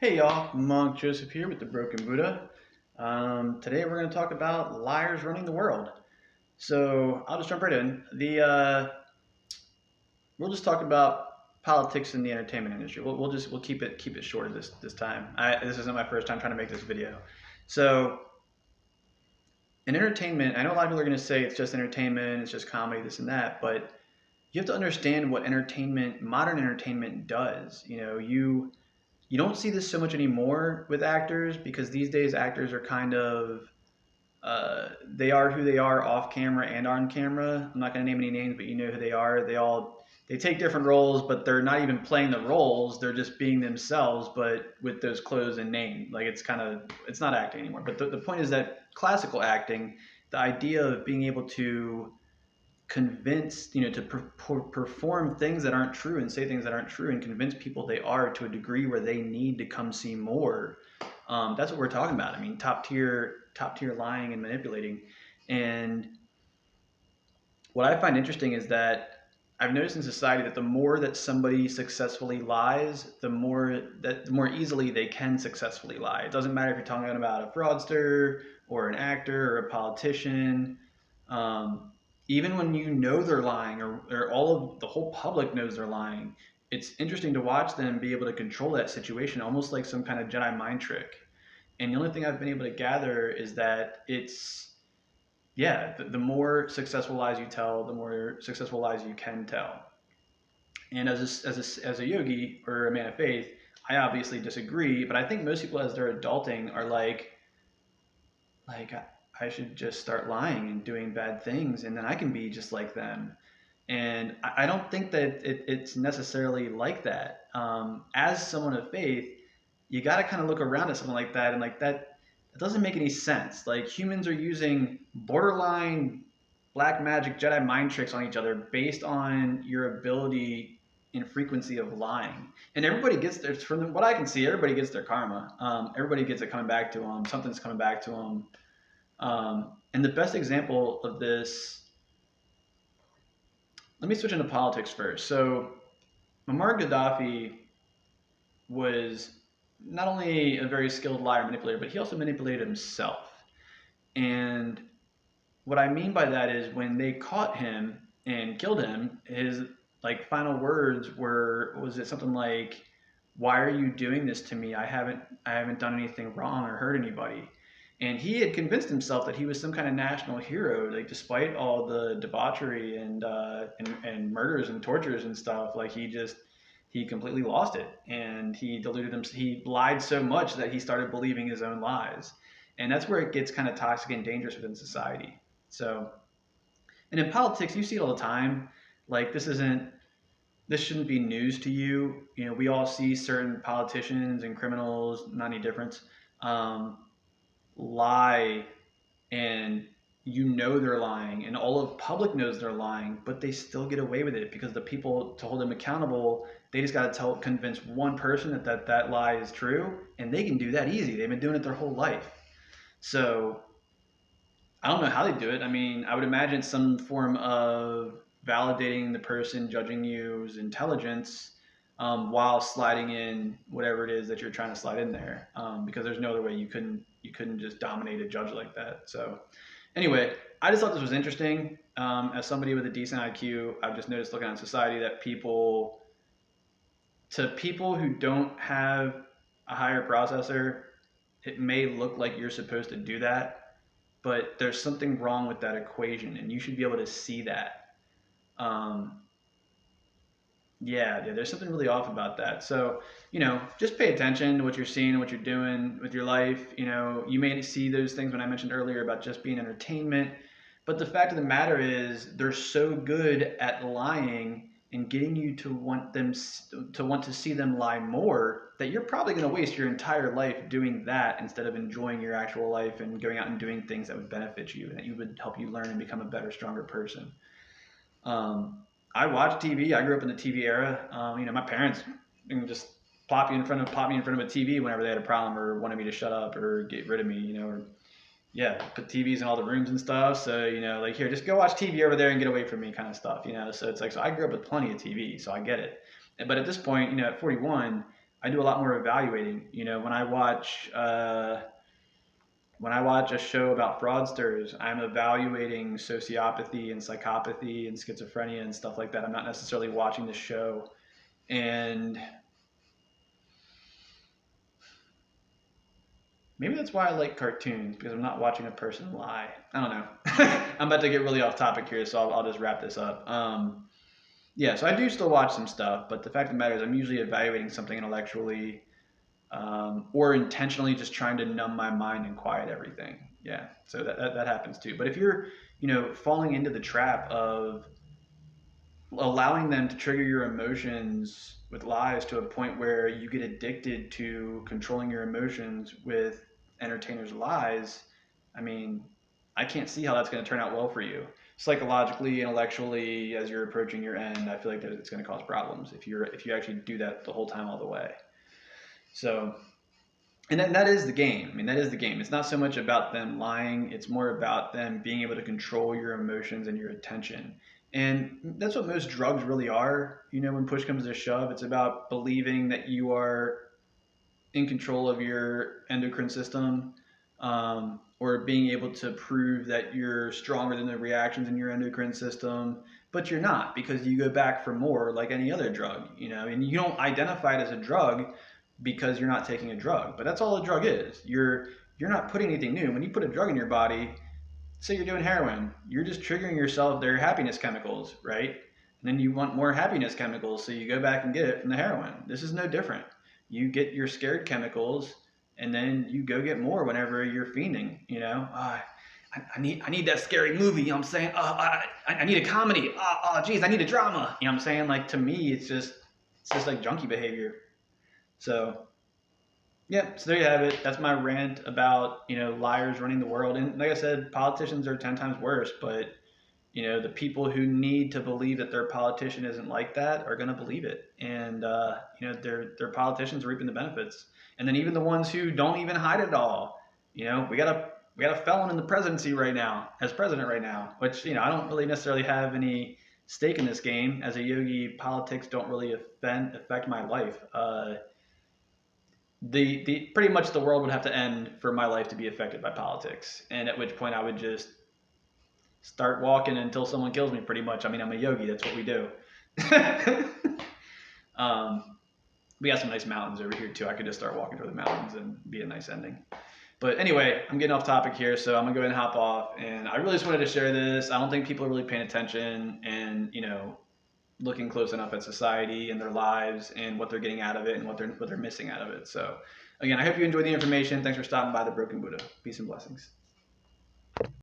Hey y'all, Monk Joseph here with the Broken Buddha. Today we're going to talk about liars running the world. So I'll just jump right in. We'll just talk about politics in the entertainment industry. We'll keep it short this time. This isn't my first time trying to make this video. So in entertainment, I know a lot of people are going to say it's just entertainment, it's just comedy, this and that, but you have to understand what modern entertainment does. You don't see this so much anymore with actors because these days actors are kind of they are who they are off camera and on camera. I'm not going to name any names, but you know who they are. They take different roles, but they're not even playing the roles. They're just being themselves, but with those clothes and name. Like it's not acting anymore. But the point is that classical acting, the idea of being able to perform things that aren't true and say things that aren't true and convince people they are to a degree where they need to come see more. That's what we're talking about. I mean, top tier lying and manipulating. And what I find interesting is that I've noticed in society that the more that somebody successfully lies, the more easily they can successfully lie. It doesn't matter if you're talking about a fraudster or an actor or a politician. Um, Even when you know they're lying, or all of the whole public knows they're lying, it's interesting to watch them be able to control that situation, almost like some kind of Jedi mind trick. And the only thing I've been able to gather is that the more successful lies you tell, the more successful lies you can tell. And as a yogi or a man of faith, I obviously disagree, but I think most people, as they're adulting, are like I should just start lying and doing bad things, and then I can be just like them. And I don't think that it's necessarily like that. As someone of faith, you got to kind of look around at something like that, and like that, it doesn't make any sense. Like humans are using borderline black magic Jedi mind tricks on each other based on your ability and frequency of lying. And everybody gets their, from what I can see, everybody gets their karma. Everybody gets it coming back to them. Something's coming back to them. And the best example of this, let me switch into politics first. So Muammar Gaddafi was not only a very skilled liar manipulator, but he also manipulated himself. And what I mean by that is when they caught him and killed him, his like final words was it something like, "Why are you doing this to me? I haven't done anything wrong or hurt anybody." And he had convinced himself that he was some kind of national hero, like despite all the debauchery and murders and tortures and stuff. Like he completely lost it, and he deluded him. He lied so much that he started believing his own lies, and that's where it gets kind of toxic and dangerous within society. So, and in politics, you see it all the time. Like this shouldn't be news to you. You know, we all see certain politicians and criminals, not any difference, um, lie, and you know they're lying, and all of public knows they're lying, but they still get away with it because the people to hold them accountable, they just got to convince one person that lie is true, and they can do that easy. They've been doing it their whole life. So I don't know how they do it. I mean, I would imagine some form of validating the person judging you's intelligence while sliding in whatever it is that you're trying to slide in there. Because there's no other way you couldn't just dominate a judge like that. So anyway, I just thought this was interesting. As somebody with a decent IQ, I've just noticed looking at society that people who don't have a higher processor, it may look like you're supposed to do that, but there's something wrong with that equation, and you should be able to see that. Um, yeah, there's something really off about that. So, just pay attention to what you're seeing, what you're doing with your life. You may see those things when I mentioned earlier about just being entertainment, but the fact of the matter is they're so good at lying and getting you to want to see them lie more that you're probably going to waste your entire life doing that instead of enjoying your actual life and going out and doing things that would benefit you and that you would help you learn and become a better, stronger person. Um, I watch TV. I grew up in the TV era. My parents just pop me in front of a TV whenever they had a problem or wanted me to shut up or get rid of me. Or yeah, put TVs in all the rooms and stuff. So like here, just go watch TV over there and get away from me, kind of stuff. So it's like, so I grew up with plenty of TV, so I get it. But at this point, at 41, I do a lot more evaluating. When I watch a show about fraudsters, I'm evaluating sociopathy and psychopathy and schizophrenia and stuff like that. I'm not necessarily watching the show. And maybe that's why I like cartoons, because I'm not watching a person lie. I don't know. I'm about to get really off topic here, so I'll just wrap this up. Yeah, so I do still watch some stuff, but the fact of the matter is I'm usually evaluating something intellectually, or intentionally just trying to numb my mind and quiet everything. Yeah, so that happens too. But if you're, falling into the trap of allowing them to trigger your emotions with lies to a point where you get addicted to controlling your emotions with entertainers' lies, I mean, I can't see how that's going to turn out well for you. Psychologically, intellectually, as you're approaching your end, I feel like that it's going to cause problems if you actually do that the whole time all the way. So, and that is the game. I mean, that is the game. It's not so much about them lying, it's more about them being able to control your emotions and your attention. And that's what most drugs really are. When push comes to shove, it's about believing that you are in control of your endocrine system, or being able to prove that you're stronger than the reactions in your endocrine system. But you're not, because you go back for more like any other drug, and you don't identify it as a drug because you're not taking a drug. But that's all a drug is. You're not putting anything new. When you put a drug in your body, say you're doing heroin, you're just triggering yourself their happiness chemicals, right? And then you want more happiness chemicals, so you go back and get it from the heroin. This is no different. You get your scared chemicals, and then you go get more whenever you're fiending. I need that scary movie. You know what I'm saying? I need a comedy. Geez, I need a drama. You know what I'm saying? Like, to me, it's just like junkie behavior. So yeah, so there you have it. That's my rant about, liars running the world. And like I said, politicians are 10 times worse, but the people who need to believe that their politician isn't like that are going to believe it. And their politicians are reaping the benefits. And then even the ones who don't even hide it all, we got a felon in the presidency right now, as president right now, which, I don't really necessarily have any stake in this game. As a yogi, politics don't really affect my life. The pretty much the world would have to end for my life to be affected by politics, and at which point I would just start walking until someone kills me. Pretty much. I mean, I'm a yogi. That's what we do. We got some nice mountains over here too. I could just start walking through the mountains and be a nice ending. But anyway, I'm getting off topic here, so I'm gonna go ahead and hop off. And I really just wanted to share this. I don't think people are really paying attention, and looking close enough at society and their lives and what they're getting out of it and what they're missing out of it. So again, I hope you enjoyed the information. Thanks for stopping by the Broken Buddha. Peace and blessings.